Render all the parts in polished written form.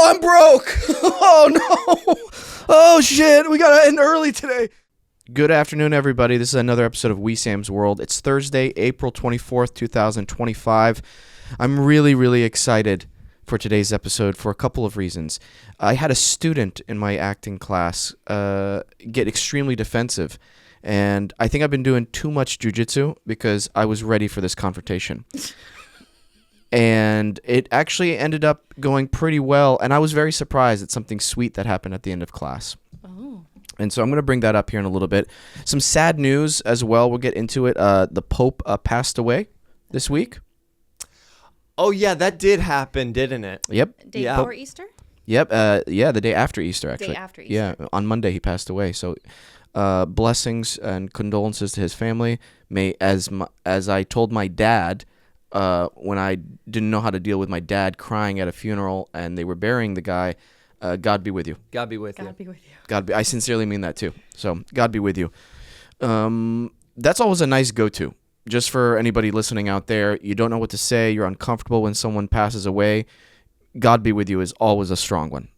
I'm broke. Oh, no. Oh, shit. We got to end early today. Good afternoon, everybody. This is another episode of Wesam's World. It's Thursday, April 24th, 2025. I'm really, really excited for today's episode for a couple of reasons. I had a student in my acting class get extremely defensive, and I think I've been doing too much jujitsu because I was ready for this confrontation. And it actually ended up going pretty well, and I was very surprised at something sweet that happened at the end of class. Oh. And so I'm going to bring that up here in a little bit. Some sad news as well. We'll get into it. The Pope passed away this week. Oh, yeah, that did happen, didn't it? Yep. Day before Easter? Yep. Yeah, the day after Easter, actually. Day after Easter. Yeah, on Monday he passed away. So blessings and condolences to his family. May, as I told my dad, when I didn't know how to deal with my dad crying at a funeral and they were burying the guy, God be with you. God be with you. God be with you. I sincerely mean that too. So God be with you. That's always a nice go-to. Just for anybody listening out there, you don't know what to say, you're uncomfortable when someone passes away, God be with you is always a strong one.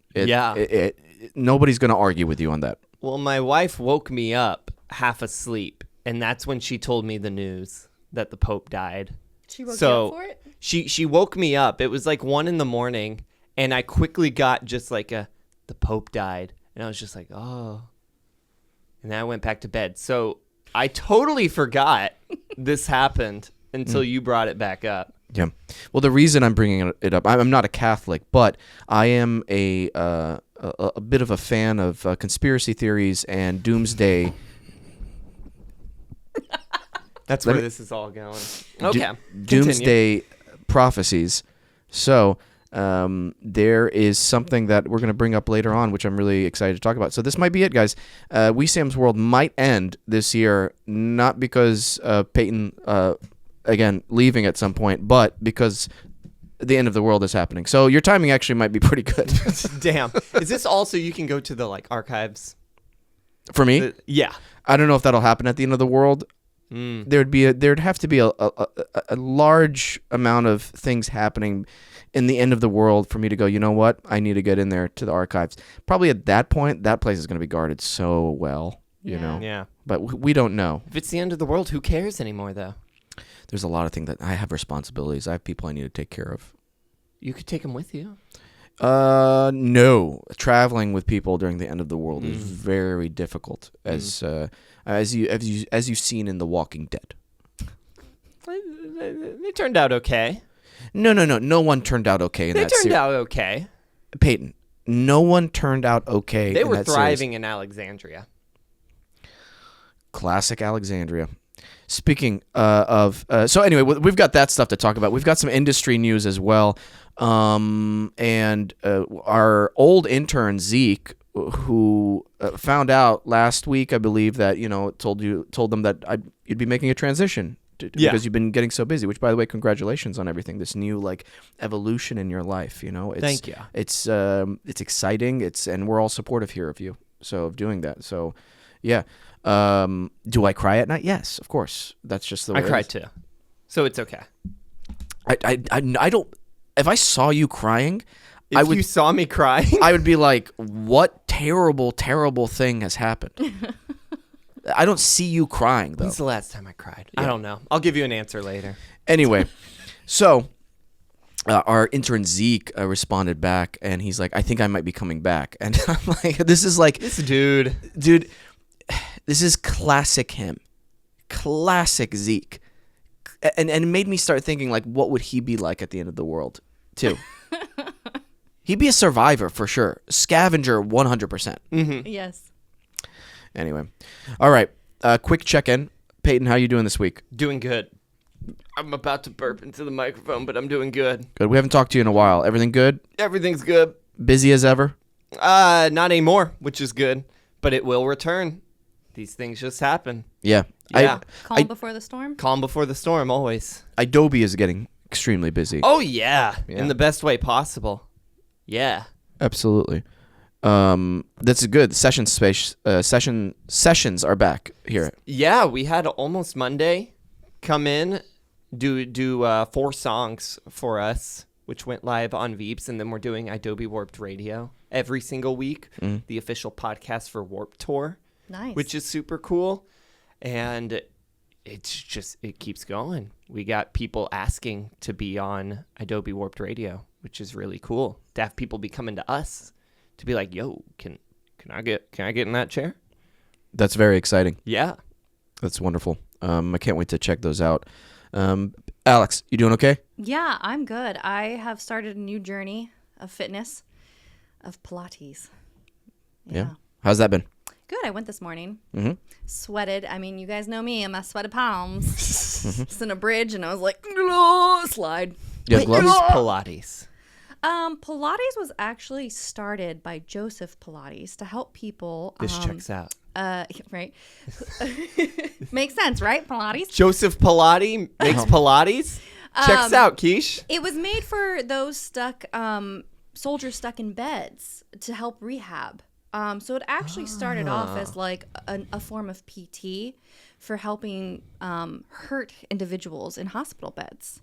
Nobody's going to argue with you on that. Well, my wife woke me up half asleep, and that's when she told me the news that the Pope died. She woke you up for it? She woke me up. It was like 1 a.m, and I quickly got just like the Pope died. And I was just like, oh. And then I went back to bed. So I totally forgot this happened until you brought it back up. Yeah. Well, the reason I'm bringing it up, I'm not a Catholic, but I am a bit of a fan of conspiracy theories and Doomsday. That's where this is all going. Okay. Doomsday prophecies. So there is something that we're going to bring up later on, which I'm really excited to talk about. So this might be it, guys. Wesam's World might end this year, not because Peyton, again, leaving at some point, but because the end of the world is happening. So your timing actually might be pretty good. Damn. Is this also you can go to the archives? For me? Yeah. I don't know if that'll happen at the end of the world. There'd have to be a large amount of things happening in the end of the world for me to go, you know what? I need to get in there to the archives. Probably at that point, that place is going to be guarded so well, you know? Yeah. But we don't know. If it's the end of the world, who cares anymore, though? There's a lot of things that I have responsibilities. I have people I need to take care of. You could take them with you. No. Traveling with people during the end of the world is very difficult, as you've seen in The Walking Dead. They turned out okay. No. No one turned out okay in that series. They turned out okay. Peyton, no one turned out okay. They in were that thriving series. in Alexandria. Classic Alexandria. Speaking of, so anyway, we've got that stuff to talk about. We've got some industry news as well, and our old intern Zeke, who found out last week, I believe, that told them that you'd be making a transition because you've been getting so busy. Which, by the way, congratulations on everything. This new evolution in your life. Thank you. It's exciting. And we're all supportive here of you. So of doing that. So, yeah. Do I cry at night? Yes, of course. That's just the way I cried too, so it's okay. I don't. If I saw you crying, if you saw me crying, I would be like, "What terrible, terrible thing has happened?" I don't see you crying though. When's the last time I cried? Yeah. I don't know. I'll give you an answer later. Anyway, so our intern Zeke responded back, and he's like, "I think I might be coming back," and I'm like, "This is like this dude." This is classic him, classic Zeke, and it made me start thinking what would he be like at the end of the world, too? He'd be a survivor for sure, scavenger 100%. Mm-hmm. Yes. Anyway, all right, quick check-in. Peyton, how you doing this week? Doing good. I'm about to burp into the microphone, but I'm doing good. Good. We haven't talked to you in a while. Everything good? Everything's good. Busy as ever? Not anymore, which is good, but it will return. These things just happen. Yeah. Calm before the storm? Calm before the storm, always. Adobe is getting extremely busy. Oh, yeah. In the best way possible. Yeah. Absolutely. That's good. Sessions are back here. Yeah, we had Almost Monday come in, do 4 songs for us, which went live on Veeps, and then we're doing Adobe Warped Radio every single week, the official podcast for Warped Tour. Nice. Which is super cool. And it keeps going. We got people asking to be on Adobe Warped Radio, which is really cool. To have people be coming to us to be like, yo, can I get in that chair? That's very exciting. Yeah. That's wonderful. I can't wait to check those out. Alex, you doing okay? Yeah, I'm good. I have started a new journey of fitness, of Pilates. Yeah. How's that been? Good. I went this morning. Mm-hmm. Sweated. I mean, you guys know me. I'm a sweated palms. Just in a bridge, and I was like, slide. You have What gloves? is Pilates? Pilates was actually started by Joseph Pilates to help people. This checks out. Right. Makes sense, right? Pilates. Joseph Pilates makes Pilates. Checks out, Quiche. It was made for those stuck, soldiers stuck in beds to help rehab. So it actually started off as like a form of PT for helping hurt individuals in hospital beds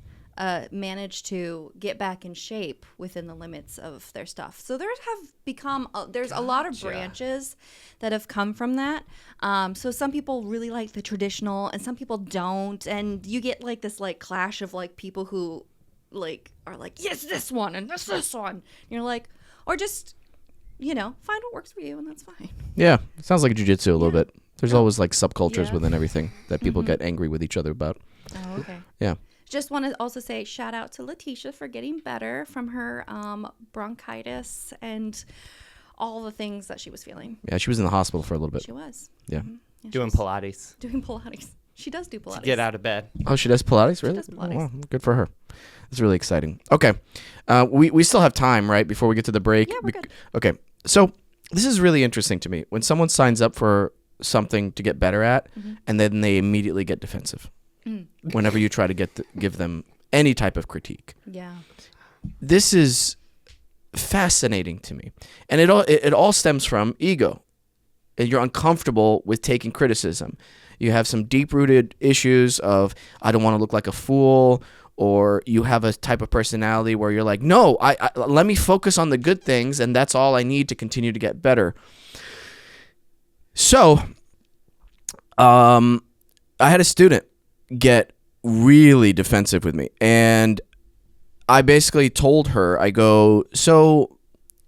manage to get back in shape within the limits of their stuff. So there have become there's a lot of branches that have come from that. So some people really like the traditional, and some people don't, and you get like this like clash of like people who like are like, yes, this one and this one. And you're like, or just, you know, find what works for you, and that's fine. Yeah. It sounds like jiu-jitsu a little bit. There's always like subcultures Yeah. within everything that people get angry with each other about. Oh, okay. Yeah. Just want to also say shout out to Letitia for getting better from her bronchitis and all the things that she was feeling. Yeah, she was in the hospital for a little bit. She was. Yeah. Yeah, Doing she was Pilates. doing Pilates. She does do Pilates. To get out of bed. Oh, she does Pilates? Really? does Pilates. Oh, wow. Good for her. It's really exciting. Okay. We still have time, right, before we get to the break? Yeah, we're good. Okay. So this is really interesting to me. When someone signs up for something to get better at, and then they immediately get defensive whenever you try to give them any type of critique. Yeah. This is fascinating to me. And it all stems from ego. And you're uncomfortable with taking criticism. You have some deep-rooted issues of, I don't want to look like a fool, or you have a type of personality where you're like, no, I let me focus on the good things, and that's all I need to continue to get better. So, I had a student get really defensive with me, and I basically told her, I go, so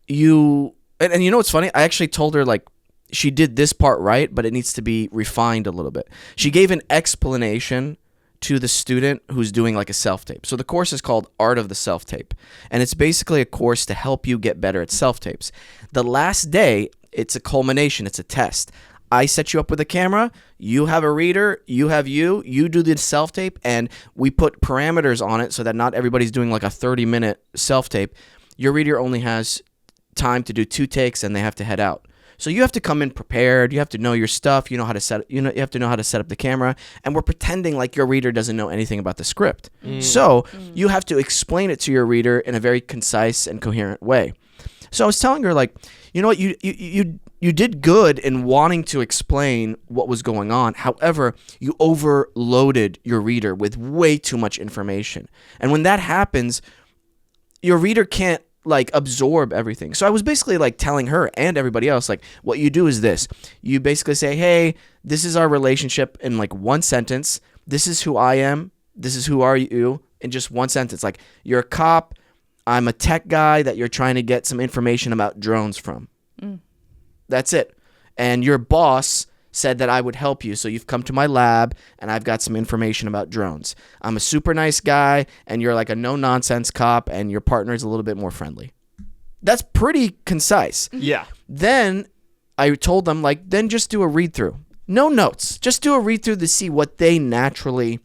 you, and you know what's funny? I actually told her, like, she did this part right, but it needs to be refined a little bit. She gave an explanation to the student who's doing like a self-tape. So the course is called Art of the Self-Tape, and it's basically a course to help you get better at self-tapes. The last day, it's a culmination, it's a test. I set you up with a camera, you have a reader, you do the self-tape, and we put parameters on it so that not everybody's doing like a 30-minute self-tape. Your reader only has time to do 2 takes, and they have to head out. So you have to come in prepared. You have to know your stuff. You have to know how to set up the camera. And we're pretending like your reader doesn't know anything about the script. So you have to explain it to your reader in a very concise and coherent way. So I was telling her, like, you know what, you did good in wanting to explain what was going on. However, you overloaded your reader with way too much information. And when that happens, your reader can't like absorb everything. So I was basically like telling her and everybody else, like, what you do is this. You basically say, hey, this is our relationship in like one sentence. This is who I am. This is who are you in just one sentence. Like, you're a cop. I'm a tech guy that you're trying to get some information about drones from. That's it. And your boss said that I would help you, so you've come to my lab, and I've got some information about drones. I'm a super nice guy, and you're like a no-nonsense cop, and your partner is a little bit more friendly. That's pretty concise. Yeah. Then I told them, like, then just do a read-through. No notes. Just do a read-through to see what they naturally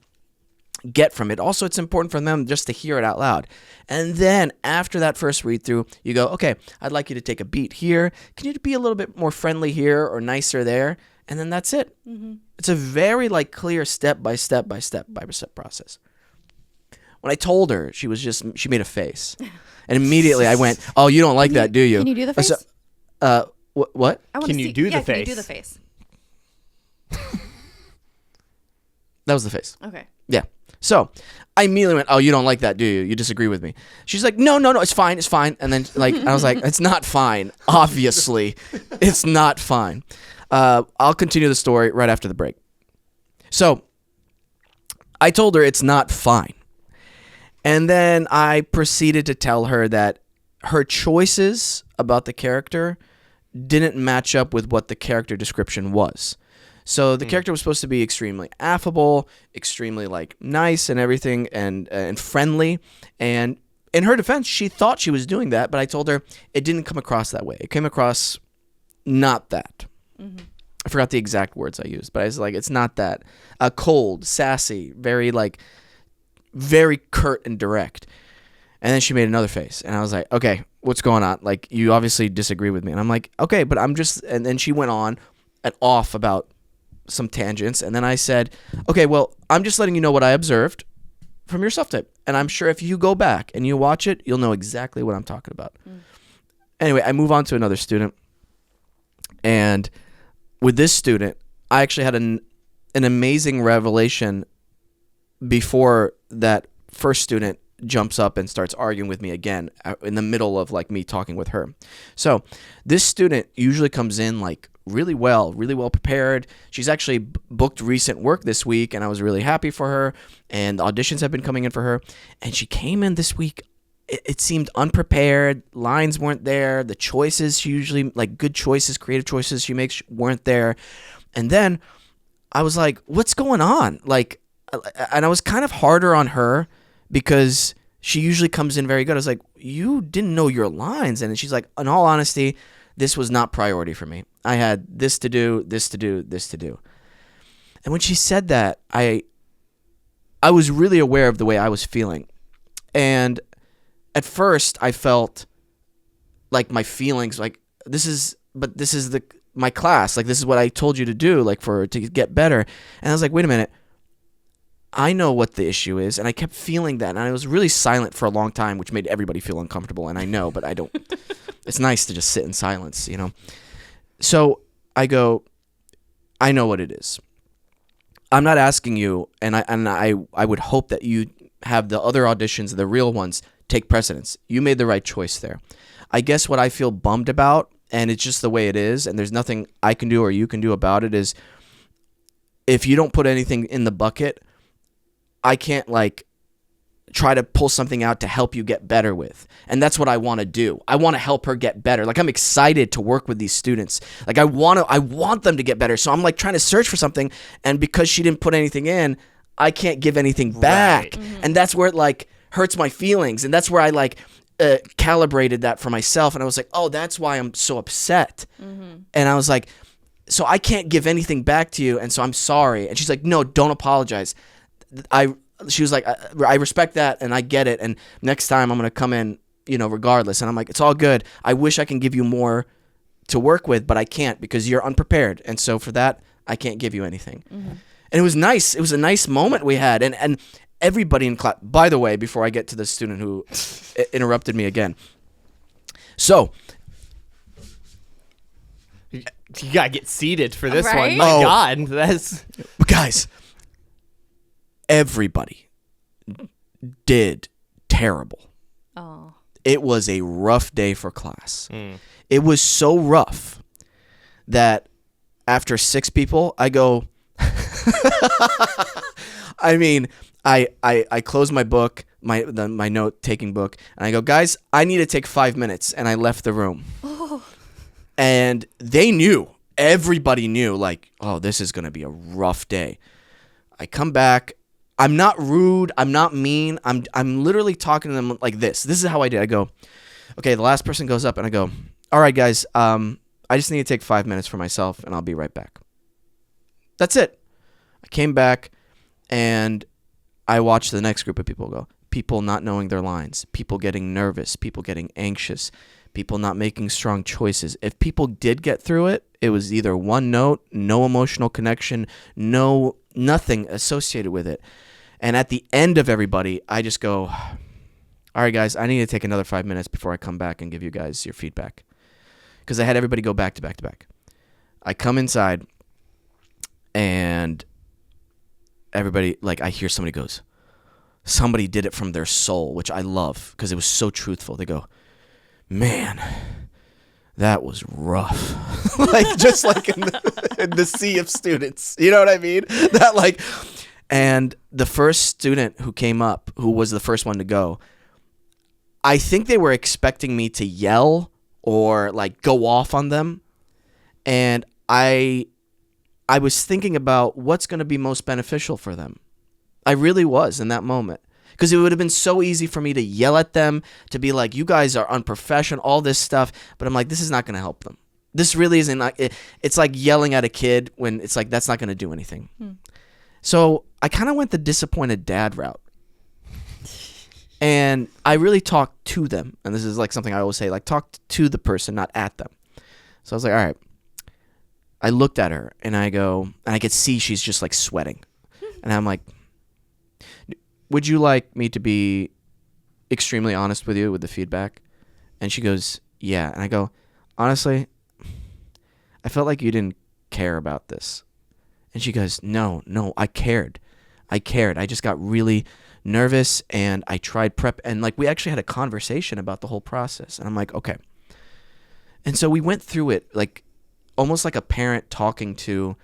get from it. Also, it's important for them just to hear it out loud. And then after that first read through, you go, okay, I'd like you to take a beat here. Can you be a little bit more friendly here or nicer there? And then that's it. It's a very like clear step by step process. When I told her, she made a face. And immediately I went, oh, you don't like that, do you? Can you do the face? What? I wanna Can you see- do the Can you face? do the face? That was the face. Okay. Yeah. So I immediately went, oh, you don't like that, do you? You disagree with me. She's like, no, it's fine. And then like I was like, it's not fine. Obviously, it's not fine. I'll continue the story right after the break. So I told her it's not fine. And then I proceeded to tell her that her choices about the character didn't match up with what the character description was. So the character was supposed to be extremely affable, extremely like nice and everything, and friendly. And in her defense, she thought she was doing that, but I told her it didn't come across that way. It came across not that. Mm-hmm. I forgot the exact words I used, but I was like, it's not that. Cold, sassy, very curt and direct. And then she made another face, and I was like, okay, what's going on? Like, you obviously disagree with me. And I'm like, okay, but I'm just, and then she went on and off about some tangents, and then I said, okay, well, I'm just letting you know what I observed from your self-tape, and I'm sure if you go back and you watch it, you'll know exactly what I'm talking about. Anyway, I move on to another student, and with this student, I actually had an amazing revelation before that first student jumps up and starts arguing with me again in the middle of like me talking with her. So this student usually comes in like really well prepared. She's actually booked recent work this week, and I was really happy for her, and the auditions have been coming in for her, and she came in this week. It seemed unprepared. Lines weren't there. The choices she usually, like good choices, creative choices she makes, weren't there. And then I was like, what's going on? Like, and I was kind of harder on her because she usually comes in very good. I was like, you didn't know your lines. And she's like, in all honesty, this was not priority for me. I had this to do, this to do, this to do. And when she said that, I was really aware of the way I was feeling. And at first I felt like my feelings, like this is my class. Like, this is what I told you to do, like to get better. And I was like, wait a minute. I know what the issue is, and I kept feeling that, and I was really silent for a long time, which made everybody feel uncomfortable, and I know, but I don't. It's nice to just sit in silence, you know? So I go, I know what it is. I'm not asking you, and I would hope that you have the other auditions, the real ones, take precedence. You made the right choice there. I guess what I feel bummed about, and it's just the way it is, and there's nothing I can do or you can do about it, is if you don't put anything in the bucket, I can't like try to pull something out to help you get better with. And that's what I want to do. I want to help her get better. Like, I'm excited to work with these students. Like, I want them to get better. So I'm like trying to search for something, and because she didn't put anything in, I can't give anything back. Right. Mm-hmm. And that's where it like hurts my feelings. And that's where I like calibrated that for myself. And I was like, oh, that's why I'm so upset. Mm-hmm. And I was like, so I can't give anything back to you, and so I'm sorry. And she's like, no, don't apologize. She was like, I respect that, and I get it, and next time I'm going to come in, you know, regardless. And I'm like, it's all good. I wish I can give you more to work with, but I can't because you're unprepared. And so for that, I can't give you anything. Mm-hmm. And it was nice. It was a nice moment we had. And everybody in class, by the way, before I get to the student who interrupted me again. So you got to get seated for this right? one. My God. Guys, everybody did terrible. Oh. It was a rough day for class. It was so rough that after 6 people, I go, I mean, I closed my book, my note-taking book, and I go, guys, I need to take 5 minutes, and I left the room. Oh. And they knew, everybody knew, like, oh, this is going to be a rough day. I come back. I'm not rude. I'm not mean. I'm literally talking to them like this. This is how I did. I go, okay, the last person goes up, and I go, all right, guys, I just need to take 5 minutes for myself, and I'll be right back. That's it. I came back, and I watched the next group of people go. People not knowing their lines. People getting nervous. People getting anxious. People not making strong choices. If people did get through it, it was either one note, no emotional connection, nothing associated with it. And at the end of everybody, I just go, all right, guys, I need to take another 5 minutes before I come back and give you guys your feedback. Because I had everybody go back to back to back. I come inside, and everybody, like, I hear somebody goes, somebody did it from their soul, which I love because it was so truthful. They go, man, that was rough. Like, just like in the sea of students. You know what I mean? That like, and the first student who came up, who was the first one to go, I think they were expecting me to yell or like go off on them. And I was thinking about what's going to be most beneficial for them. I really was in that moment. Because it would have been so easy for me to yell at them, to be like, you guys are unprofessional, all this stuff. But I'm like, this is not going to help them. This really isn't. It's like yelling at a kid when it's like, that's not going to do anything. So I kind of went the disappointed dad route. And I really talked to them. And this is like something I always say, like talk to the person, not at them. So I was like, all right. I looked at her and I go, and I could see she's just like sweating. And I'm like, would you like me to be extremely honest with you with the feedback? And she goes, yeah. And I go, honestly, I felt like you didn't care about this. And she goes, no, I cared. I just got really nervous and I tried prep. And like, we actually had a conversation about the whole process. And I'm like, okay. And so we went through it like almost like a parent talking to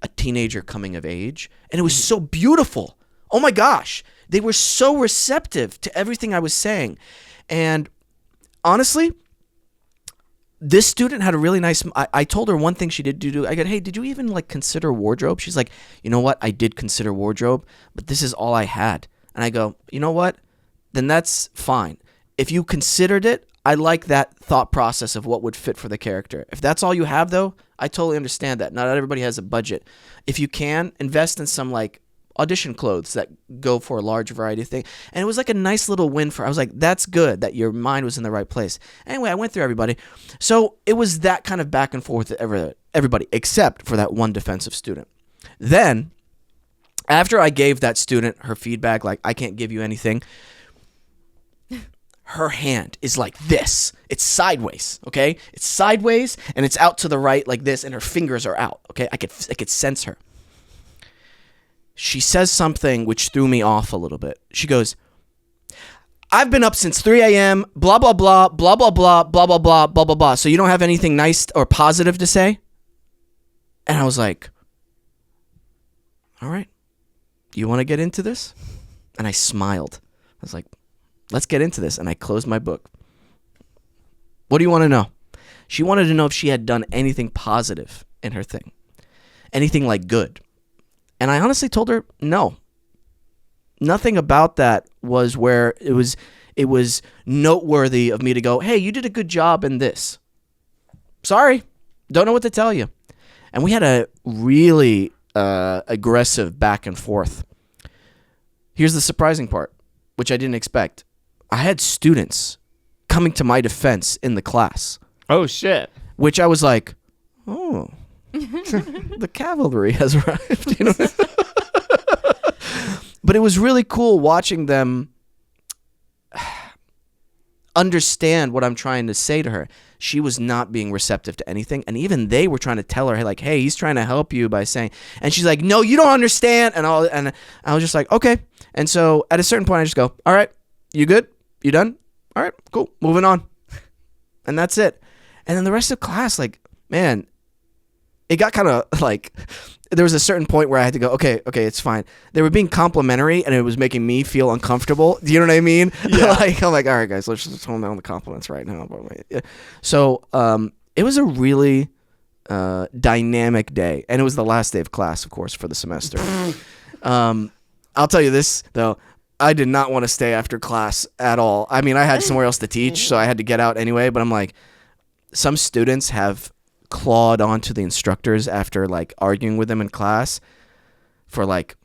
a teenager coming of age. And it was so beautiful. Oh my gosh. They were so receptive to everything I was saying. And honestly, this student had a really nice, I told her one thing she did do. I go, hey, did you even like consider wardrobe? She's like, you know what? I did consider wardrobe, but this is all I had. And I go, you know what? Then that's fine. If you considered it, I like that thought process of what would fit for the character. If that's all you have though, I totally understand that. Not everybody has a budget. If you can, invest in some like audition clothes that go for a large variety of things. And it was like a nice little win I was like, that's good that your mind was in the right place. Anyway, I went through everybody. So it was that kind of back and forth with everybody, except for that one defensive student. Then, after I gave that student her feedback, like, I can't give you anything, her hand is like this. It's sideways, okay? It's sideways, and it's out to the right like this, and her fingers are out, okay? I could sense her. She says something which threw me off a little bit. She goes, I've been up since 3 a.m., blah, blah, blah, blah, blah, blah, blah, blah, blah, blah, blah, blah. So you don't have anything nice or positive to say? And I was like, all right, you want to get into this? And I smiled. I was like, let's get into this. And I closed my book. What do you want to know? She wanted to know if she had done anything positive in her thing. Anything like good. And I honestly told her, no. Nothing about that was where it was noteworthy of me to go, hey, you did a good job in this. Sorry. Don't know what to tell you. And we had a really aggressive back and forth. Here's the surprising part, which I didn't expect. I had students coming to my defense in the class. Oh, shit. Which I was like, oh. The cavalry has arrived, you know. But it was really cool watching them understand what I'm trying to say to her. She was not being receptive to anything, and even they were trying to tell her, hey, like, hey, he's trying to help you by saying, and she's like, no, you don't understand, and I was just like, okay. And so at a certain point, I just go, all right, you good? You done? All right, cool, moving on. And that's it. And then the rest of class, like, man, it got kind of like, there was a certain point where I had to go, okay, it's fine. They were being complimentary, and it was making me feel uncomfortable. Do you know what I mean? Yeah. I'm like, all right, guys, let's just tone down the compliments right now. So it was a really dynamic day, and it was the last day of class, of course, for the semester. I'll tell you this, though. I did not want to stay after class at all. I mean, I had somewhere else to teach, so I had to get out anyway, but I'm like, some students have clawed onto the instructors after like arguing with them in class for like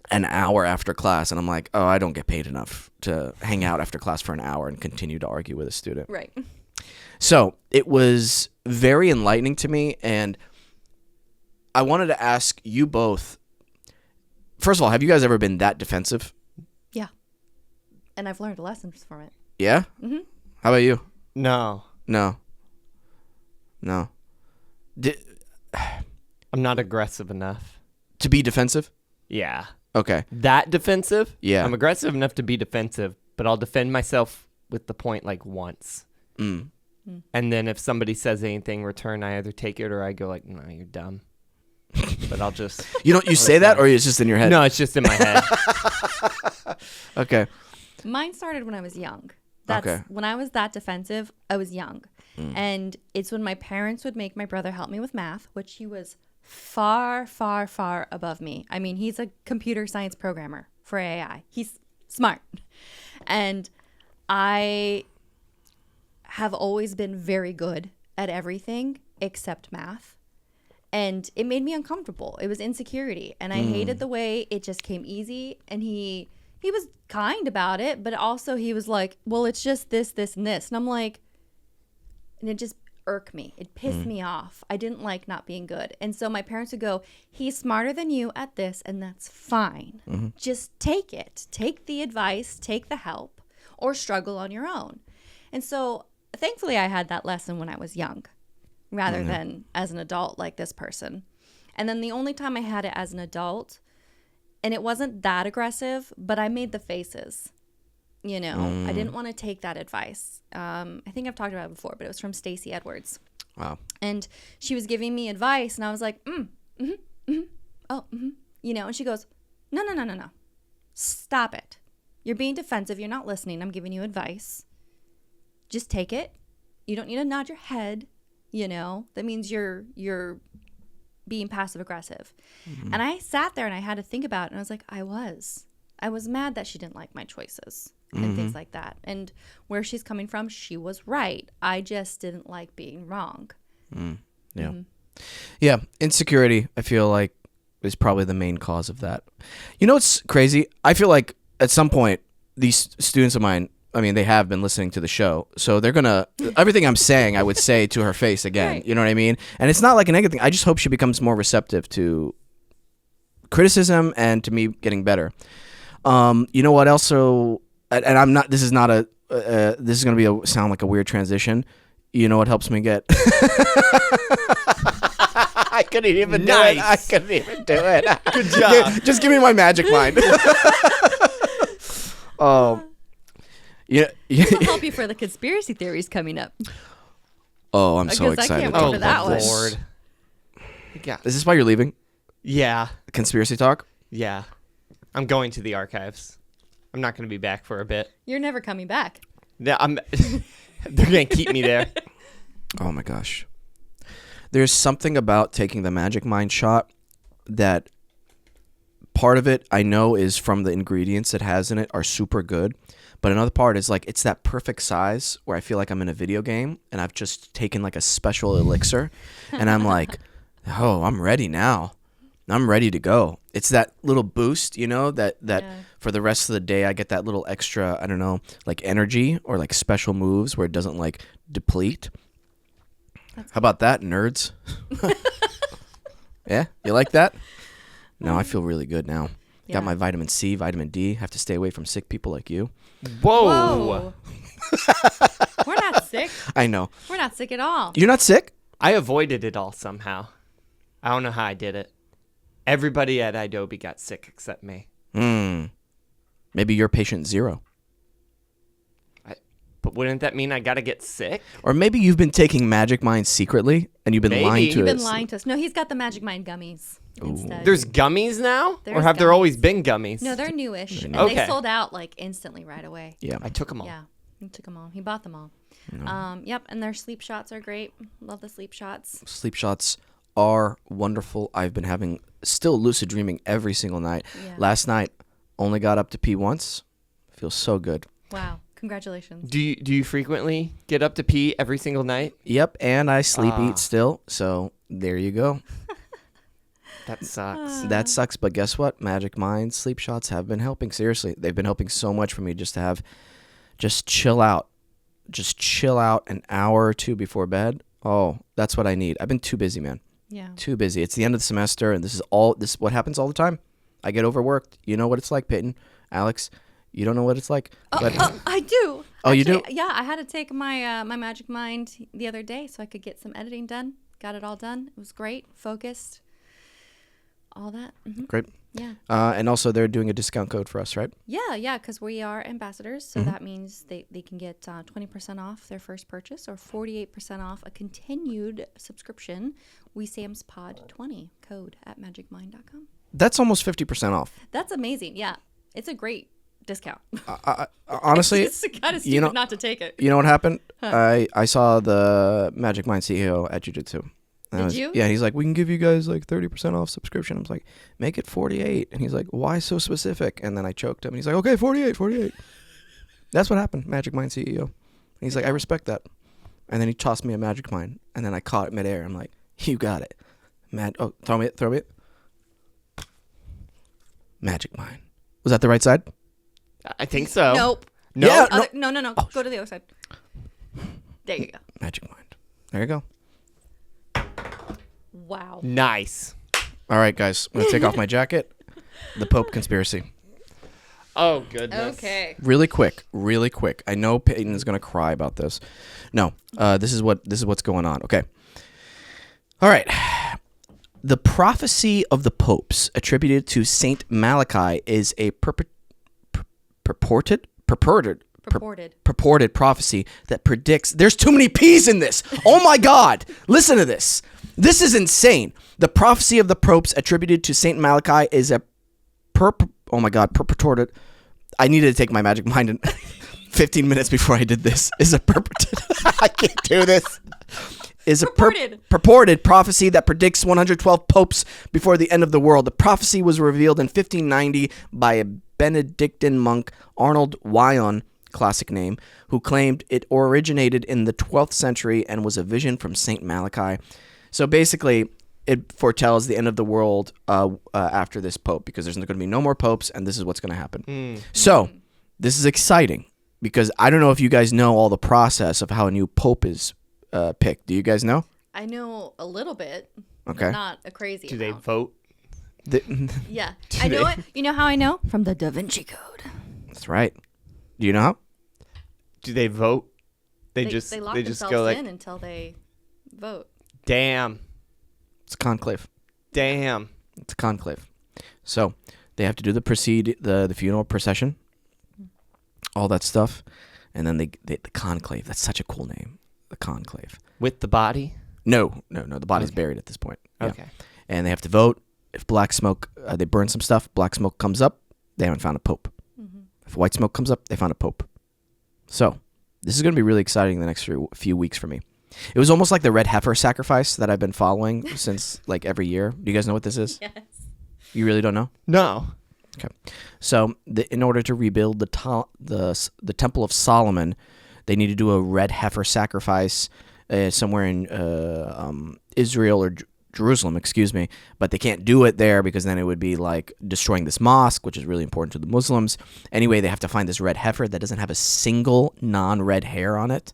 an hour after class, and I'm like, oh, I don't get paid enough to hang out after class for an hour and continue to argue with a student. Right. So it was very enlightening to me, and I wanted to ask you both, first of all, have you guys ever been that defensive? Yeah. And I've learned lessons from it. Yeah? Mm-hmm. How about you? No. I'm not aggressive enough. To be defensive? Yeah. Okay. That defensive? Yeah. I'm aggressive enough to be defensive, but I'll defend myself with the point like once. Mm. And then if somebody says anything in return, I either take it or I go like, no, you're dumb. But I'll just... You say that, or it's just in your head? No, it's just in my head. Okay. Mine started when I was young. When I was that defensive, I was young. And it's when my parents would make my brother help me with math, which he was far, far, far above me. I mean, he's a computer science programmer for AI. He's smart. And I have always been very good at everything except math. And it made me uncomfortable. It was insecurity. And I hated the way it just came easy. And he was kind about it, but also he was like, well, it's just this, this, and this. And I'm like, and it just irked me. It pissed me off. I didn't like not being good. And so my parents would go, he's smarter than you at this, and that's fine. Just take it. Take the advice, take the help, or struggle on your own. And so thankfully I had that lesson when I was young rather than as an adult like this person. And then the only time I had it as an adult, and it wasn't that aggressive, but I made the faces. I didn't want to take that advice. I think I've talked about it before, but it was from Stacey Edwards. Wow. And she was giving me advice, and I was like, and she goes, no. Stop it. You're being defensive. You're not listening. I'm giving you advice. Just take it. You don't need to nod your head. That means you're being passive aggressive. And I sat there and I had to think about it, and I was like, I was mad that she didn't like my choices and things like that. And where she's coming from, she was right. I just didn't like being wrong. Yeah. Yeah. Insecurity, I feel like, is probably the main cause of that. It's crazy. I feel like at some point, these students of mine, I mean, they have been listening to the show, so they're gonna everything I'm saying, I would say to her face again. Right. You know what I mean? And it's not like a negative thing. I just hope she becomes more receptive to criticism and to me getting better. You know what? Also, and I'm not. This is not a. This is gonna sound like a weird transition. You know what helps me get? I couldn't even do it. I couldn't even do it. Good job. Just give me my magic mind. Yeah, it'll help you for the conspiracy theories coming up. Oh, I'm so excited. I can't wait for that one. Lord. Yeah. Is this why you're leaving? Yeah. Conspiracy talk? Yeah. I'm going to the archives. I'm not going to be back for a bit. You're never coming back. Yeah, they're going to keep me there. Oh my gosh. There's something about taking the magic mind shot that part of it I know is from the ingredients it has in it are super good. But another part is like it's that perfect size where I feel like I'm in a video game and I've just taken like a special elixir and I'm like, oh, I'm ready now. I'm ready to go. It's that little boost, that for the rest of the day I get that little extra, I don't know, like energy or like special moves where it doesn't like deplete. How about that, nerds? Yeah, you like that? No, I feel really good now. Yeah. Got my vitamin C, vitamin D. Have to stay away from sick people like you. Whoa. We're not sick. I know. We're not sick at all. You're not sick? I avoided it all somehow. I don't know how I did it. Everybody at Adobe got sick except me. Maybe you're patient zero. But wouldn't that mean I got to get sick? Or maybe you've been taking Magic Mind secretly and you've been lying to us. You've been lying to us. No, he's got the Magic Mind gummies instead. There's gummies now? Or have there always been gummies? No, they're newish. And Okay. they sold out like instantly right away. Yeah. I took them all. Yeah, he took them all. He bought them all. Yep, and their sleep shots are great. Love the sleep shots. Sleep shots are wonderful. I've been having still lucid dreaming every single night. Yeah. Last night, only got up to pee once. Feels so good. Wow. Congratulations. Do you frequently get up to pee every single night? Yep, and I sleep eat still. So there you go. That sucks. That sucks, but guess what? Magic Mind sleep shots have been helping. Seriously, they've been helping so much for me just to chill out. Just chill out an hour or two before bed. Oh, that's what I need. I've been too busy, man. Yeah. Too busy. It's the end of the semester, and this is what happens all the time. I get overworked. You know what it's like, Peyton, Alex. You don't know what it's like. I do. Oh, you do? Yeah, I had to take my my Magic Mind the other day so I could get some editing done. Got it all done. It was great. Focused. All that. Mm-hmm. Great. Yeah. And also, they're doing a discount code for us, right? Yeah, because we are ambassadors, so that means they can get 20% off their first purchase or 48% off a continued subscription. Wesam's Pod 20 code at magicmind.com. That's almost 50% off. That's amazing. Yeah, it's a great discount. Honestly, it's kind of stupid not to take it. You know what happened? I saw the Magic Mind CEO at Jiu-Jitsu. Did you? Yeah, he's like, we can give you guys like 30% off subscription. I was like, make it 48. And he's like, why so specific? And then I choked him. And he's like, okay, 48. That's what happened, Magic Mind CEO. And he's like, I respect that. And then he tossed me a Magic Mind. And then I caught it midair. I'm like, you got it. Throw me it. Magic Mind. Was that the right side? I think so. Nope. No. Yeah, No. Oh, Go to the other side. There you go. Magic Mind. There you go. Wow. Nice. All right, guys. I'm going to take off my jacket. The Pope conspiracy. Oh, goodness. Okay. Really quick. I know Peyton is going to cry about this. No, this is what's going on. Okay. All right. The prophecy of the popes attributed to Saint Malachi is a purported prophecy that predicts. There's too many P's in this. Oh my God! Listen to this. This is insane. The prophecy of the popes attributed to Saint Malachi is a purported. I needed to take my Magic Mind in 15 minutes before I did this. Is a purported. I can't do this. Is a purported prophecy that predicts 112 popes before the end of the world. The prophecy was revealed in 1590 by a Benedictine monk, Arnold Wyon, classic name, who claimed it originated in the 12th century and was a vision from Saint Malachi. So basically, it foretells the end of the world after this pope, because there's going to be no more popes, and this is what's going to happen. So this is exciting, because I don't know if you guys know all the process of how a new pope is picked. Do you guys know? I know a little bit. Okay. Not a crazy Do they amount. vote? Yeah. I know it. You know how I know? From the Da Vinci Code. That's right. Do you know how? Do they vote? They They just lock they just themselves go like, in until they vote. damn. It's a conclave. Damn. It's a conclave. So they have to do the funeral procession, all that stuff, and then they the conclave. That's such a cool name. The conclave. With the body? No. The body's buried at this point. Yeah. Okay. And they have to vote. If black smoke, they burn some stuff. Black smoke comes up, they haven't found a pope. If white smoke comes up, they found a pope. So this is going to be really exciting the next few weeks for me. It was almost like the red heifer sacrifice that I've been following since like every year. Do you guys know what this is? Yes. You really don't know? No. Okay. So in order to rebuild the Temple of Solomon, they need to do a red heifer sacrifice somewhere in Israel or Jerusalem, but they can't do it there because then it would be like destroying this mosque, which is really important to the Muslims. Anyway, they have to find this red heifer that doesn't have a single non-red hair on it,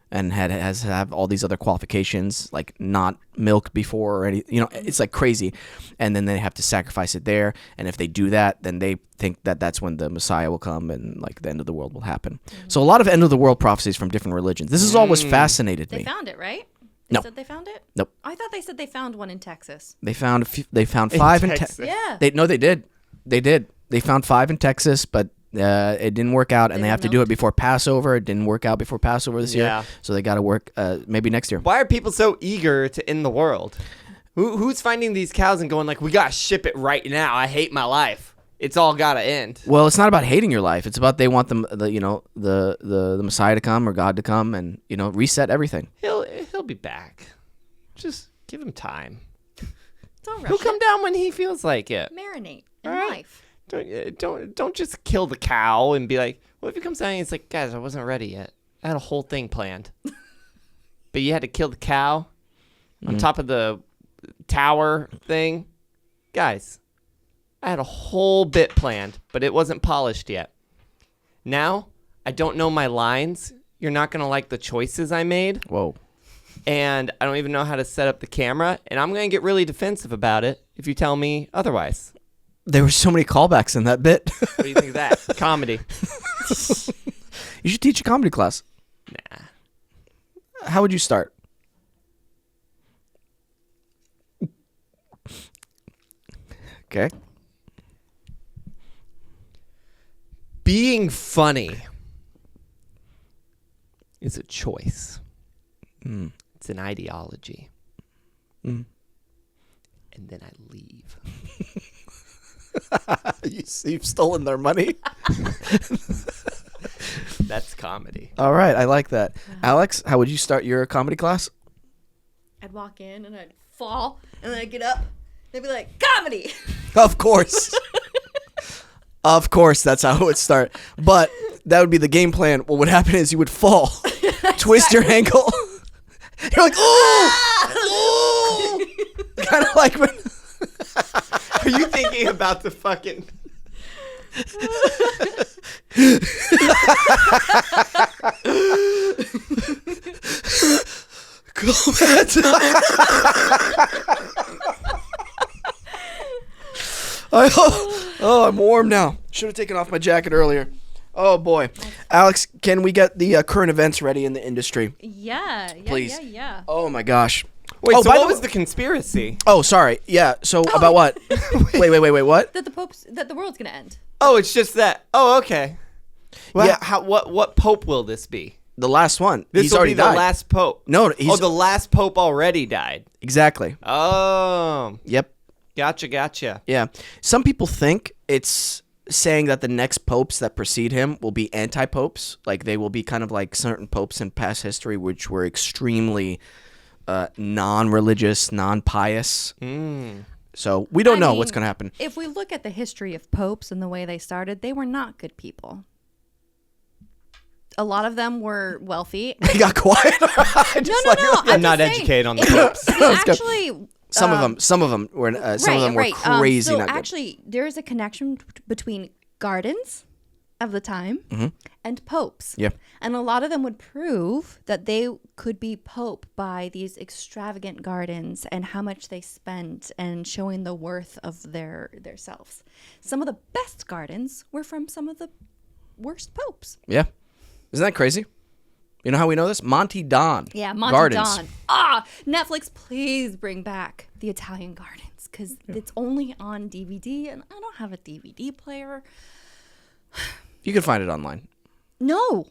and has to have all these other qualifications, like not milked before or any, it's like crazy. And then they have to sacrifice it there. And if they do that, then they think that that's when the Messiah will come and like the end of the world will happen. So a lot of end of the world prophecies from different religions. This has always fascinated me. They found it, right? No. Said they found it? Nope. I thought they said they found one in Texas. They found five in Texas. Texas. Yeah. They did. They found 5 in Texas, but it didn't work out, and they have to do it before Passover. It didn't work out before Passover this year, so they got to work maybe next year. Why are people so eager to end the world? Who's finding these cows and going like, we gotta ship it right now? I hate my life. It's all gotta end. Well, it's not about hating your life. It's about they want the Messiah to come or God to come and reset everything. He'll be back. Just give him time. Don't rush He'll come it. down when he feels like it. Marinate in All right. life. Don't just kill the cow and be like, what if he comes down and he's like, guys, I wasn't ready yet. I had a whole thing planned. But you had to kill the cow on top of the tower thing. Guys, I had a whole bit planned, but it wasn't polished yet. Now, I don't know my lines. You're not going to like the choices I made. Whoa. And I don't even know how to set up the camera. And I'm going to get really defensive about it if you tell me otherwise. There were so many callbacks in that bit. What do you think of that? Comedy. You should teach a comedy class. Nah. How would you start? Okay. being funny is a choice. It's an ideology. And then I leave. You've stolen their money. That's comedy. All right, I like that. Alex, how would you start your comedy class? I'd walk in and I'd fall, and then I'd get up. They'd be like, comedy. Of course. Of course, that's how it would start. But that would be the game plan. What would happen is you would fall, twist your ankle. You're like, oh! Kind of like when... Are you thinking about the fucking... I'm warm now. Should have taken off my jacket earlier. Oh boy, Alex, can we get the current events ready in the industry? Yeah. Please. Yeah. Oh my gosh. Wait, Oh, so by what the was the conspiracy? Oh, sorry. Yeah. So about what? Wait. What? That the world's gonna end. Oh, it's just that. Oh, okay. Well, Yeah. what pope will this be? The last one. This He's will already be the died. last pope. No, he's the last pope already died. exactly. Oh, Yep. gotcha. Yeah. Some people think it's saying that the next popes that precede him will be anti-popes. Like they will be kind of like certain popes in past history which were extremely non-religious, non-pious. So we don't know what's going to happen. If we look at the history of popes and the way they started, they were not good people. A lot of them were wealthy. They got quiet. No. I'm not educated on the popes. Actually, Some of them were some of them were crazy. So not good. actually, there is a connection between gardens of the time and popes. Yeah. And a lot of them would prove that they could be pope by these extravagant gardens and how much they spent and showing the worth of their selves. Some of the best gardens were from some of the worst popes. Yeah. Isn't that crazy? You know how we know this? Monty Don. Yeah, Monty Gardens. Don. Netflix, please bring back the Italian Gardens because it's only on DVD and I don't have a DVD player. You can find it online. No,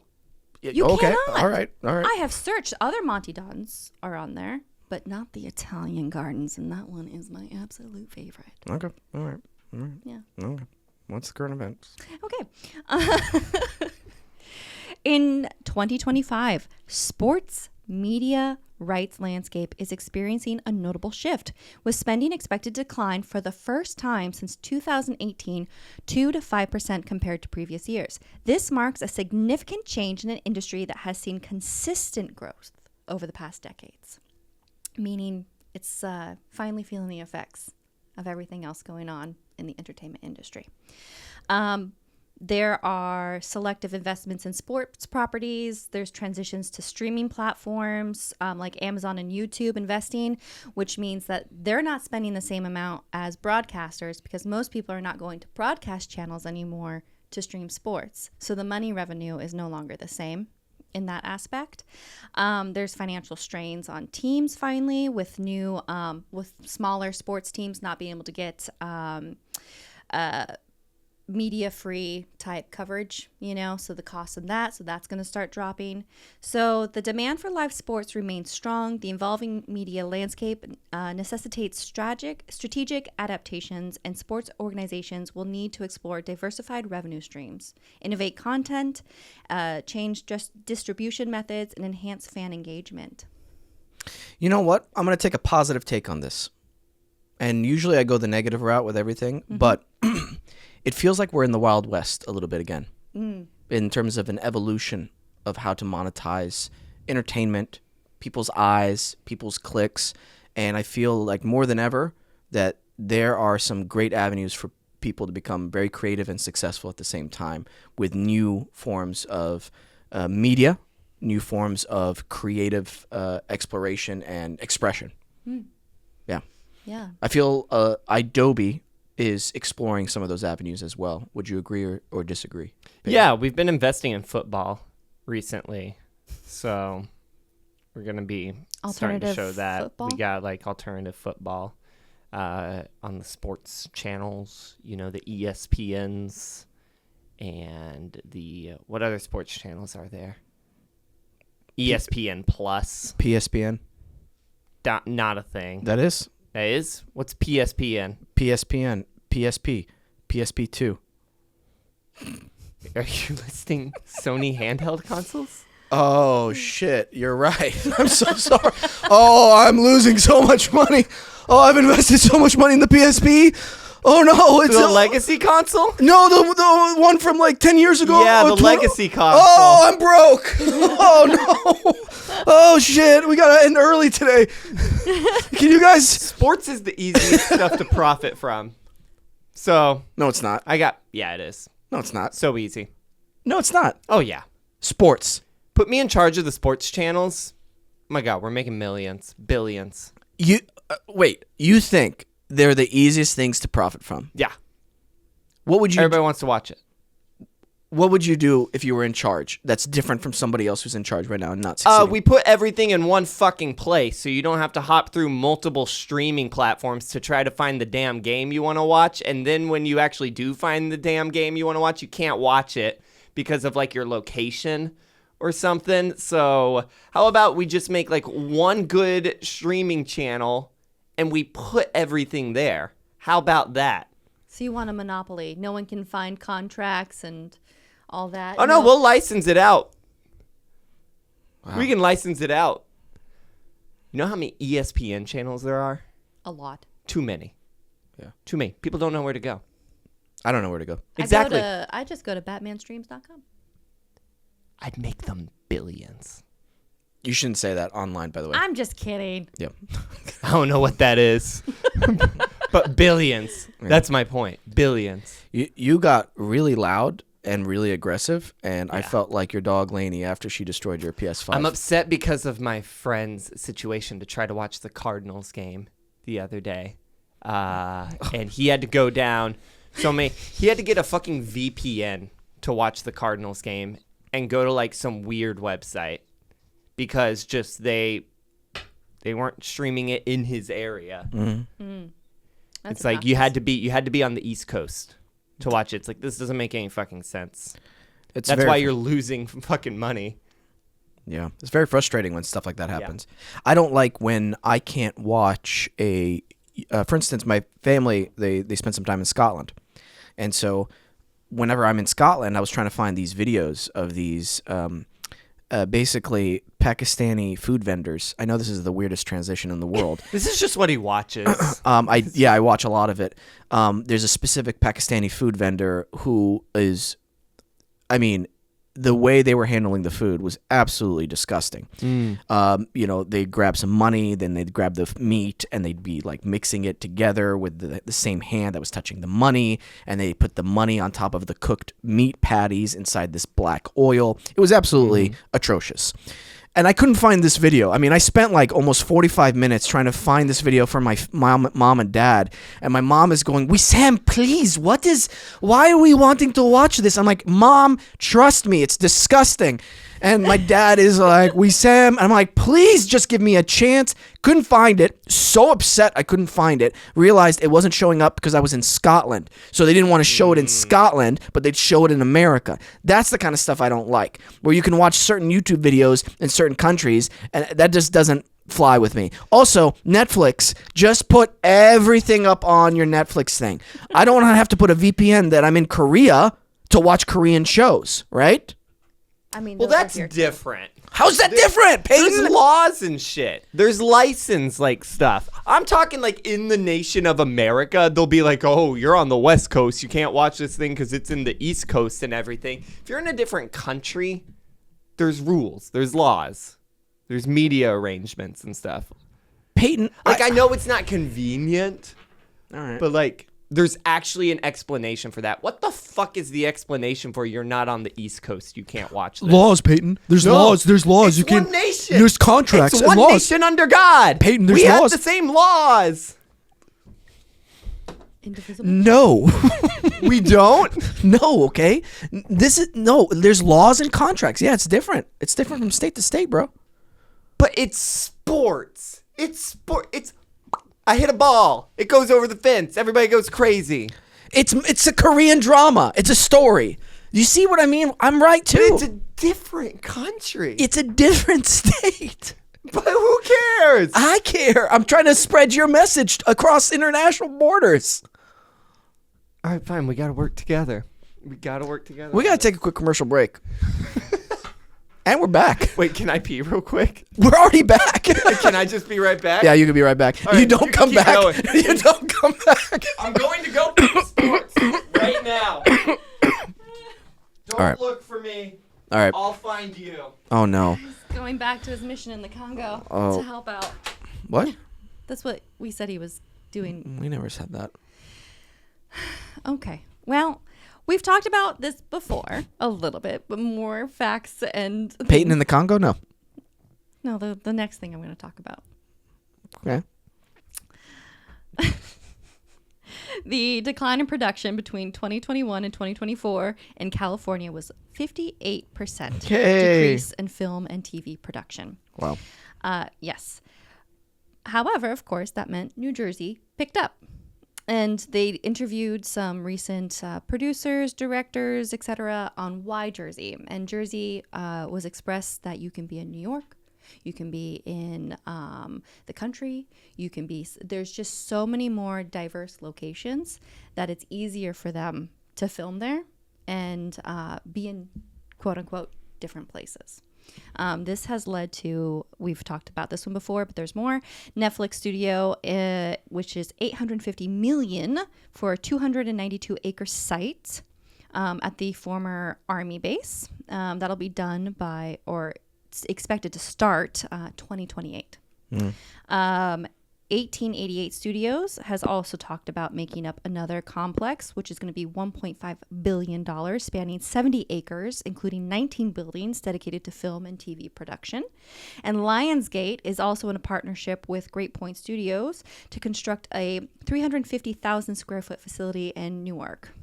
you okay. cannot. All right. I have searched. Other Monty Dons are on there, but not the Italian Gardens, and that one is my absolute favorite. Okay. All right. Yeah. Okay. What's the current events? Okay. In 2025, sports media rights landscape is experiencing a notable shift, with spending expected to decline for the first time since 2018, 2 to 5% compared to previous years. This marks a significant change in an industry that has seen consistent growth over the past decades, meaning it's finally feeling the effects of everything else going on in the entertainment industry. There are selective investments in sports properties. There's transitions to streaming platforms like Amazon and YouTube investing, which means that they're not spending the same amount as broadcasters because most people are not going to broadcast channels anymore to stream sports. So the money revenue is no longer the same in that aspect. There's financial strains on teams finally with with smaller sports teams not being able to get media-free type coverage, so the cost of that, so that's going to start dropping. So the demand for live sports remains strong. The evolving media landscape necessitates strategic adaptations, and sports organizations will need to explore diversified revenue streams, innovate content, change distribution methods, and enhance fan engagement. You know what? I'm going to take a positive take on this. And usually I go the negative route with everything, but it feels like we're in the Wild West a little bit again in terms of an evolution of how to monetize entertainment, people's eyes, people's clicks. And I feel like more than ever that there are some great avenues for people to become very creative and successful at the same time with new forms of media, new forms of creative exploration and expression. Yeah. I feel Adobe is exploring some of those avenues as well. Would you agree or disagree? Peyton? Yeah, we've been investing in football recently. So we're going to be starting to show that. Football? We got like alternative football on the sports channels, the ESPNs and the what other sports channels are there? ESPN Plus. PSPN. Not a thing. That is That is? What's PSPN? PSPN. PSP. PSP2. Are you listing Sony handheld consoles? Oh shit! You're right. I'm so sorry. Oh, I'm losing so much money. Oh, I've invested so much money in the PSP. Oh no, it's The a legacy console? No, the one from like 10 years ago. Yeah, the 20 legacy console. Oh, I'm broke. Oh no. Oh shit, we gotta end early today. Can you guys? Sports is the easiest stuff to profit from. So No, it's not. yeah, it is. No, it's not. So easy. No, it's not. Oh yeah. Sports. Put me in charge of the sports channels. Oh my God, we're making millions, billions. You wait. You think they're the easiest things to profit from? Yeah. What would you? Everybody wants to watch it. What would you do if you were in charge? That's different from somebody else who's in charge right now and not succeeding. We put everything in one fucking place, so you don't have to hop through multiple streaming platforms to try to find the damn game you want to watch. And then when you actually do find the damn game you want to watch, you can't watch it because of like your location or something. So how about we just make like one good streaming channel and we put everything there? How about that? So you want a monopoly? No one can find contracts and all that. Oh no, we'll license it out. Wow. We can license it out. You know how many ESPN channels there are? a lot. Too many. Yeah. Too many. People don't know where to go. I don't know where to go. Exactly. I just go to batmanstreams.com. I'd make them billions. You shouldn't say that online, by the way. I'm just kidding. Yep. I don't know what that is. But billions. Yeah. That's my point. Billions. You got really loud and really aggressive, and I felt like your dog Lainey after she destroyed your PS5. I'm upset because of my friend's situation to try to watch the Cardinals game the other day. And he had to go down. He had to get a fucking VPN to watch the Cardinals game and go to like some weird website because just they weren't streaming it in his area. Mm-hmm. That's It's like you had to be on the East Coast to watch it. It's like this doesn't make any fucking sense. It's That's very why you're losing fucking money. Yeah, it's very frustrating when stuff like that happens. I don't like when I can't watch a. For instance, my family they spent some time in Scotland, and so whenever I'm in Scotland, I was trying to find these videos of these basically Pakistani food vendors. I know this is the weirdest transition in the world. This is just what he watches. I watch a lot of it. There's a specific Pakistani food vendor who is, I mean, the way they were handling the food was absolutely disgusting. They'd grab some money, then they'd grab the meat, and they'd be like mixing it together with the same hand that was touching the money, and they put the money on top of the cooked meat patties inside this black oil. It was absolutely atrocious. And I couldn't find this video. I mean, I spent like almost 45 minutes trying to find this video for my mom and dad. And my mom is going, Wesam, please, why are we wanting to watch this? I'm like, Mom, trust me, it's disgusting. And my dad is like, Wesam. I'm like, please just give me a chance. Couldn't find it. So upset I couldn't find it. Realized it wasn't showing up because I was in Scotland. So they didn't want to show it in Scotland, but they'd show it in America. That's the kind of stuff I don't like. Where you can watch certain YouTube videos in certain countries, and that just doesn't fly with me. Also, Netflix, just put everything up on your Netflix thing. I don't want to have to put a VPN that I'm in Korea to watch Korean shows, right? I mean, Well, those are that's here too. different. How's that different, There's Peyton? laws and shit. There's license like stuff. I'm talking like in the nation of America, they'll be like, oh, you're on the West Coast. You can't watch this thing because it's in the East Coast and everything. If you're in a different country, there's rules. There's laws. There's media arrangements and stuff. Peyton, Like, I know it's not convenient, all right. but like, there's actually an explanation for that. What the fuck is the explanation for you're not on the East Coast? You can't watch this. Laws, Peyton. There's No, laws. There's laws. It's You can. one nation. There's contracts It's and one laws. nation under God. Peyton, there's we laws. have the same laws. Indivisible. No, We don't. no. Okay, There's laws and contracts. Yeah, it's different. It's different from state to state, bro. But it's sports. It's sport. I hit a ball. It goes over the fence. Everybody goes crazy. It's a Korean drama. It's a story. You see what I mean? I'm right too. It's a different country. It's a different state. But who cares? I care. I'm trying to spread your message across international borders. All right, fine. We got to work together. We got to take a quick commercial break. And we're back. Wait, can I pee real quick? We're already back. Can I just be right back? Yeah, you can be right back. Right, you don't come keep back. going. You don't come back. I'm going to go play sports right now. Don't All right. look for me. All right. I'll find you. Oh, no. He's going back to his mission in the Congo Oh. to help out. What? That's what we said he was doing. We never said that. Okay. Well, we've talked about this before a little bit, but more facts and Peyton in the Congo? No. No, the next thing I'm going to talk about. Okay. The decline in production between 2021 and 2024 in California was 58% decrease in film and TV production. Wow. Yes. However, of course, that meant New Jersey picked up. And they interviewed some recent producers, directors, etc. on why Jersey. And Jersey was expressed that you can be in New York, you can be in the country, you can be, there's just so many more diverse locations that it's easier for them to film there and be in quote unquote different places. This has led to, we've talked about this one before, but there's more. Netflix studio, which is $850 million for a 292-acre site at the former Army base. That'll be done by, or it's expected to start 2028. 1888 Studios has also talked about making up another complex, which is going to be $1.5 billion, spanning 70 acres, including 19 buildings dedicated to film and TV production. And Lionsgate is also in a partnership with Great Point Studios to construct a 350,000 square foot facility in Newark.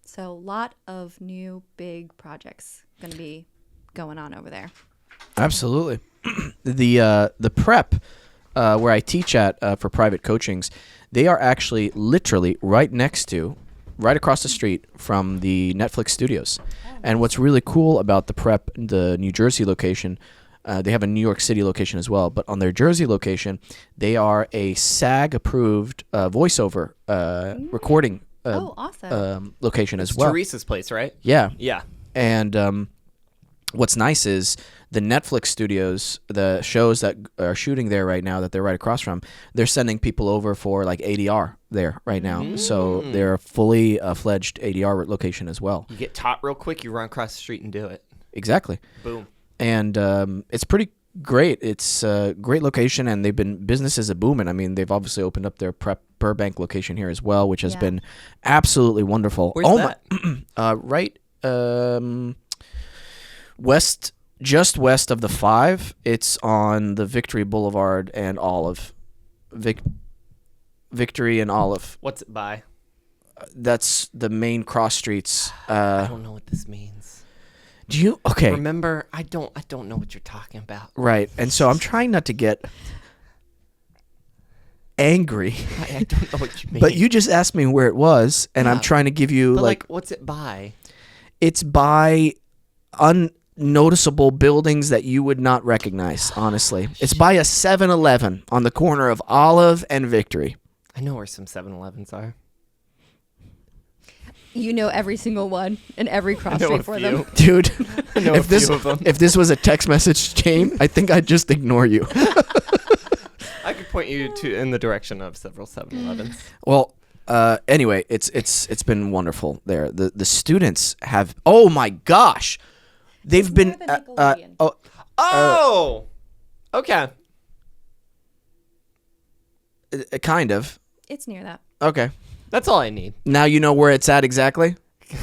So a lot of new big projects going to be going on over there. Absolutely. The prep where I teach at for private coachings, they are actually literally right across the street from the Netflix studios. And what's really cool about the prep, the New Jersey location, they have a New York City location as well, but on their Jersey location, they are a SAG-approved voiceover recording awesome. location It's as well. Teresa's place, right? Yeah. Yeah. And what's nice is the Netflix studios, the shows that are shooting there right now that they're right across from, they're sending people over for like ADR there right now. So they're a fully fledged ADR location as well. You get taught real quick, you run across the street and do it. Exactly. Boom. And it's pretty great. It's a great location, and businesses are booming. I mean, they've obviously opened up their Prep Burbank location here as well, which has been absolutely wonderful. Where's that? Right west, just west of the 5. It's on the Victory Boulevard and Olive. Victory and Olive. What's it by? That's the main cross streets. I don't know what this means. Do you? Okay. Remember, I don't know what you're talking about. Right. And so I'm trying not to get angry. I don't know what you mean. But you just asked me where it was, and I'm trying to give you but like what's it by? It's by unnoticeable buildings that you would not recognize, honestly. It's by a 7-Eleven on the corner of Olive and Victory. I know where some 7-Elevens are. You know every single one and every cross street for them. Dude, I know if this was a text message chain, I think I'd just ignore you. I could point you in the direction of several 7-Elevens. Well, anyway, it's been wonderful there. The students have, oh my gosh, they've been okay. Kind of. It's near that. Okay. That's all I need. Now you know where it's at exactly?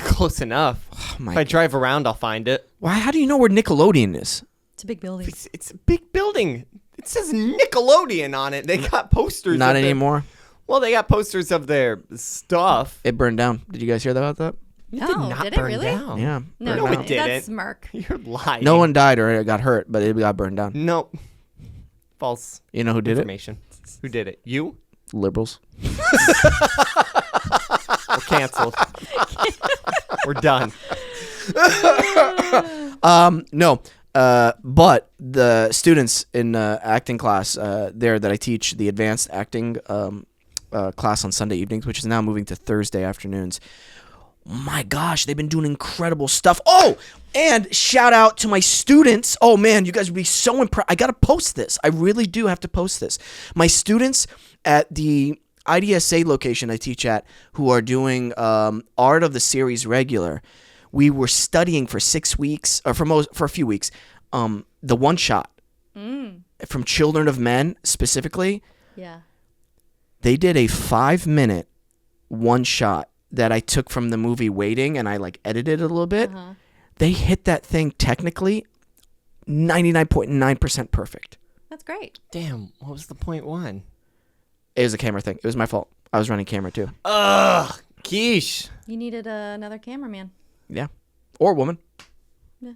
Close enough. Oh my if I drive around, I'll find it. Why? How do you know where Nickelodeon is? It's a big building. It's a big building. It says Nickelodeon on it. They got posters. Not anymore. Well, they got posters of their stuff. It burned down. Did you guys hear about that? No, Did not did it burn really? down. Yeah. No, No, burned it down. didn't. That's Smirk. You're lying. No one died or got hurt, but it got burned down. Nope. False You know who did information. Who did it? You? it? Liberals. We're canceled. We're done. No. But the students in acting class there that I teach, the advanced acting class on Sunday evenings, which is now moving to Thursday afternoons. My gosh, they've been doing incredible stuff. Oh, and shout out to my students. Oh man, you guys would be so impressed. I got to post this. I really do have to post this. My students at the IDSA location I teach at, who are doing art of the series regular, we were studying for 6 weeks, or for a few weeks, the one shot from Children of Men specifically. Yeah. They did a 5-minute one shot that I took from the movie Waiting, and I like edited it a little bit. They hit that thing technically 99.9% perfect. That's great. Damn, what was the point one? It was a camera thing. It was my fault. I was running camera too. Ugh, quiche. You needed another cameraman. Yeah. Or woman. Yeah.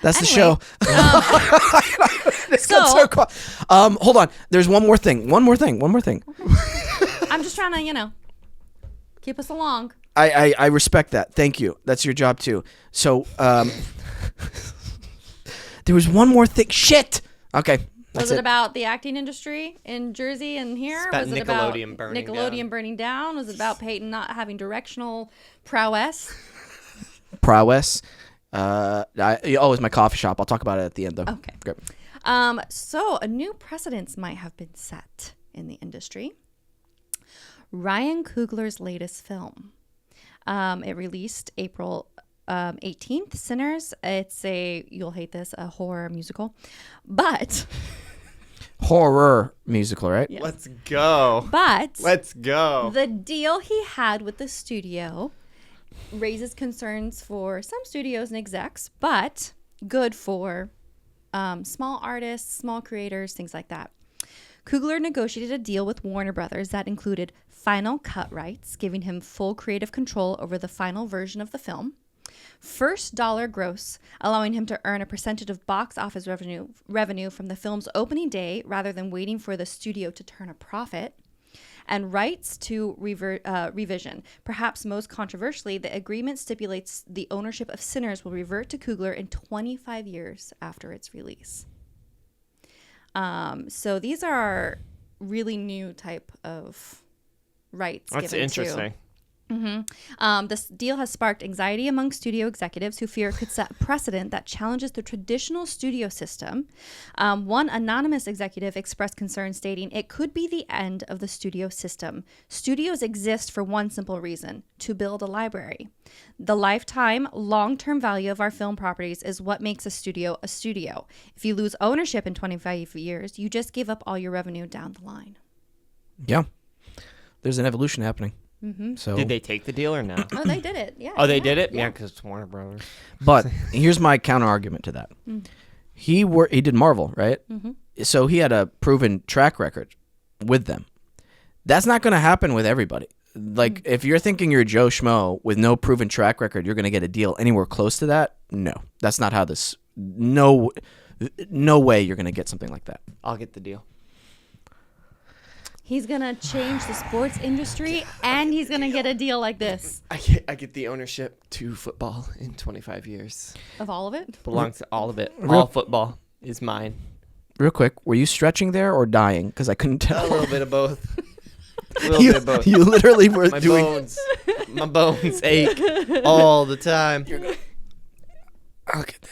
That's Anyway, the show. This got so quiet. Hold on. There's one more thing. One more thing. I'm just trying to, keep us along. I respect that. Thank you. That's your job too. So, there was one more thing. Shit. Okay. Was it about the acting industry in Jersey and here? About Was it Nickelodeon about burning Nickelodeon down. burning down? Was it about Peyton not having directional prowess? Prowess? It was my coffee shop. I'll talk about it at the end though. Okay. Great. So a new precedents might have been set in the industry. Ryan Coogler's latest film. It released April 18th, Sinners. It's you'll hate this, a horror musical. But... Horror musical, right? Yes. Let's go. But... Let's go. The deal he had with the studio raises concerns for some studios and execs, but good for small artists, small creators, things like that. Coogler negotiated a deal with Warner Brothers that included final cut rights, giving him full creative control over the final version of the film, first dollar gross, allowing him to earn a percentage of box office revenue from the film's opening day rather than waiting for the studio to turn a profit, and rights to revision. Perhaps most controversially, the agreement stipulates the ownership of Sinners will revert to Coogler in 25 years after its release. So these are really new type of rights. That's given interesting. This deal has sparked anxiety among studio executives who fear it could set a precedent that challenges the traditional studio system. One anonymous executive expressed concern, stating, "It could be the end of the studio system. Studios exist for one simple reason: to build a library. The lifetime, long-term value of our film properties is what makes a studio a studio. If you lose ownership in 25 years, you just give up all your revenue down the line." Yeah. There's an evolution happening. So, Did they take the deal or no? Oh, they did it. Yeah. Oh, they did it? Yeah, because it's Warner Brothers. but here's my counter argument to that. He did Marvel, right? So he had a proven track record with them. That's not going to happen with everybody. Like, if you're thinking you're Joe Schmo with no proven track record, you're going to get a deal anywhere close to that. No, that's not how this. No way you're going to get something like that. I'll get the deal. He's going to change the sports industry, and he's going to get a deal like this. I get the ownership to football in 25 years. Of all of it? Belongs to all of it. All football is mine. Real quick, were you stretching there or dying? Because I couldn't tell. A little bit of both. A little bit of both. You literally were My doing. bones ache all the time. I'll get that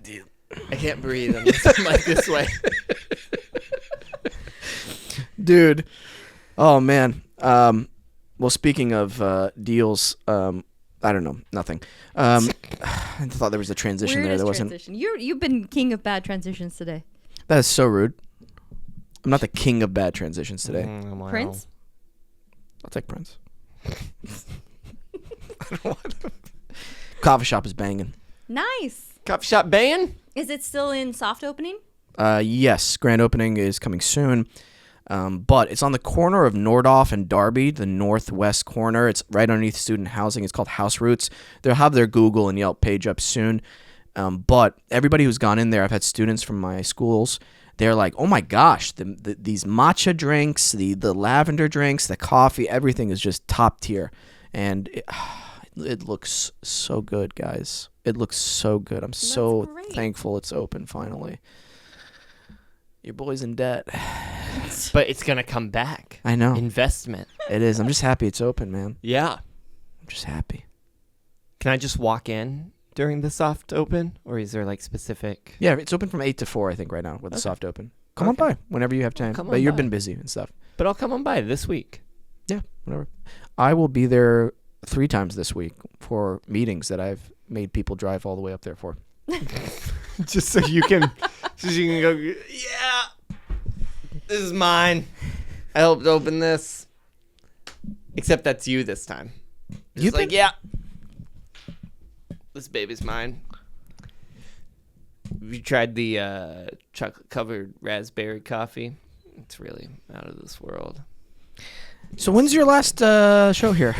deal. I can't breathe unless I'm like this way. Dude. Oh, man. Well, speaking of deals, I don't know. Nothing. I thought there was a transition there. There wasn't. Transition. You've been king of bad transitions today. That is so rude. I'm not the king of bad transitions today. Wow. Prince? I'll take Prince. I don't want to. Coffee shop is banging. Nice. Coffee shop banging? Is it still in soft opening? Yes. Grand opening is coming soon. But it's on the corner of Nordhoff and Darby, the northwest corner. It's right underneath student housing. It's called House Roots. They'll have their Google and Yelp page up soon. But everybody who's gone in there, I've had students from my schools they're like, oh my gosh, these matcha drinks, the lavender drinks, the coffee, everything is just top tier. And it looks so good, guys. It looks so good. I'm so thankful it's open finally. Your boy's in debt. But it's going to come back. I know. Investment. It is. I'm just happy it's open, man. Yeah. I'm just happy. Can I just walk in during the soft open? Or is there like specific? Yeah, it's open from 8 to 4, I think, right now with the soft open. Come on by whenever you have time. But you've been busy and stuff. But I'll come on by this week. Yeah, whatever. I will be there 3 times this week for meetings that I've made people drive all the way up there for. Just so you can go, yeah, this is mine. I helped open this. Except that's you this time. Just like, yeah, this baby's mine. Have you tried the chocolate-covered raspberry coffee? It's really out of this world. So when's your last show here?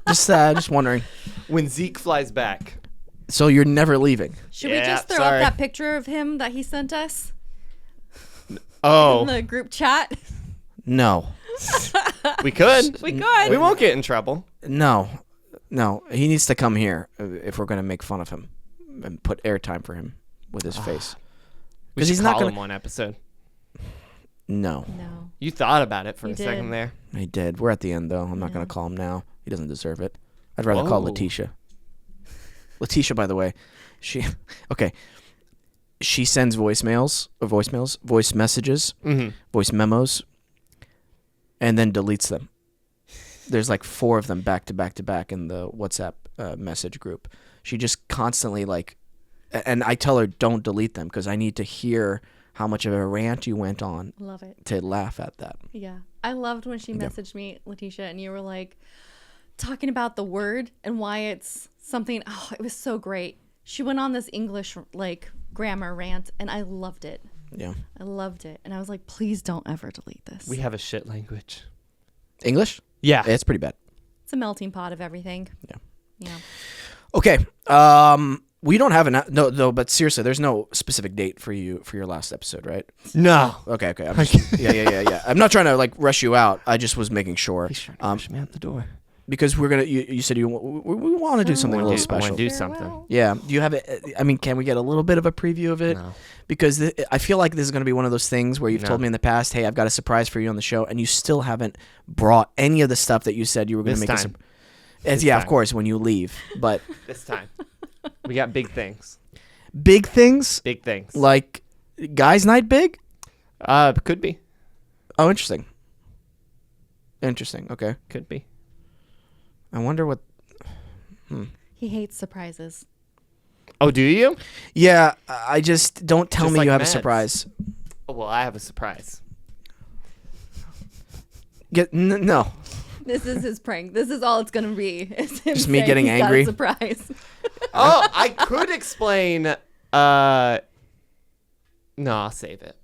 Just wondering. When Zeke flies back. So you're never leaving? Should we just throw up that picture of him that he sent us? Oh. In the group chat? No. We could. We could. We won't get in trouble. No. He needs to come here if we're going to make fun of him and put airtime for him with his face. We should call him one episode. No. You thought about it for You a second did. there. I did. We're at the end, though. I'm not going to call him now. He doesn't deserve it. I'd rather call Letitia. Letitia, by the way, she sends voice messages, voice memos, and then deletes them. There's like 4 of them back to back to back in the WhatsApp message group. She just constantly and I tell her don't delete them because I need to hear how much of a rant you went on. Love it. To laugh at that. Yeah. I loved when she messaged me, Letitia, and you were like talking about the word and why it's something. Oh, it was so great. She went on this English grammar rant and I loved it. Yeah. I loved it. And I was like, please don't ever delete this. We have a shit language. English? Yeah. It's pretty bad. It's a melting pot of everything. Yeah. Okay. We don't have no, but seriously, there's no specific date for you for your last episode, right? No. Okay. Yeah. I'm not trying to rush you out. I just was making sure. He's trying to rush me out the door. Because we're gonna. You said we want to do something a little special. I want to do something. Yeah. Do you have it? I mean, can we get a little bit of a preview of it? No. Because I feel like this is going to be one of those things where you've told me in the past, hey, I've got a surprise for you on the show, and you still haven't brought any of the stuff that you said you were going to make. Of course, when you leave. But this time, we got big things. Big things? Big things. Like guys' night big? Could be. Oh, interesting. Okay. Could be. I wonder what. He hates surprises. Oh, do you? Yeah, I just don't tell me you have a surprise. Oh, well, I have a surprise. No. This is his prank. This is all it's gonna be. It's him just me getting he's angry. Got a surprise. Oh, I could explain. No, I'll save it.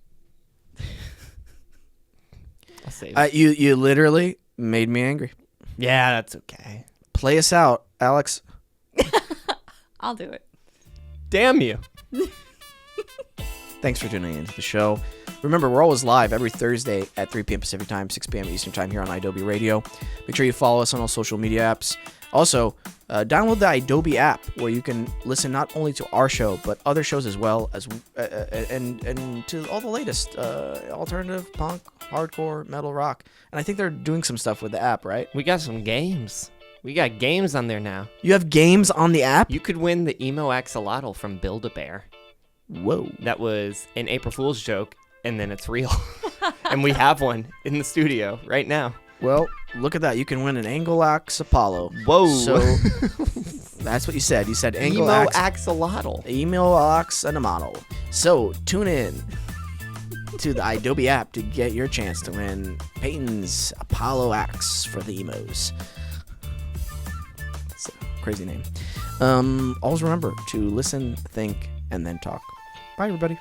You literally made me angry. Yeah, that's okay. Play us out, Alex. I'll do it. Damn you. Thanks for tuning into the show. Remember, we're always live every Thursday at 3 p.m. Pacific Time, 6 p.m. Eastern Time here on Adobe Radio. Make sure you follow us on all social media apps. Also, download the Adobe app where you can listen not only to our show, but other shows as well, as and to all the latest alternative, punk, hardcore, metal, rock. And I think they're doing some stuff with the app, right? We got some games. We got games on there now. You have games on the app? You could win the Emo Axolotl from Build-A-Bear. Whoa. That was an April Fool's joke, and then it's real. And we have one in the studio right now. Well, look at that. You can win an Angolax Apollo. Whoa. So that's what you said. You said Emo Angolax. Axolotl. Angolax and a model. So tune in to the Adobe app to get your chance to win Peyton's Apollo Axe for the emos. It's a crazy name. Always remember to listen, think, and then talk. Bye, everybody.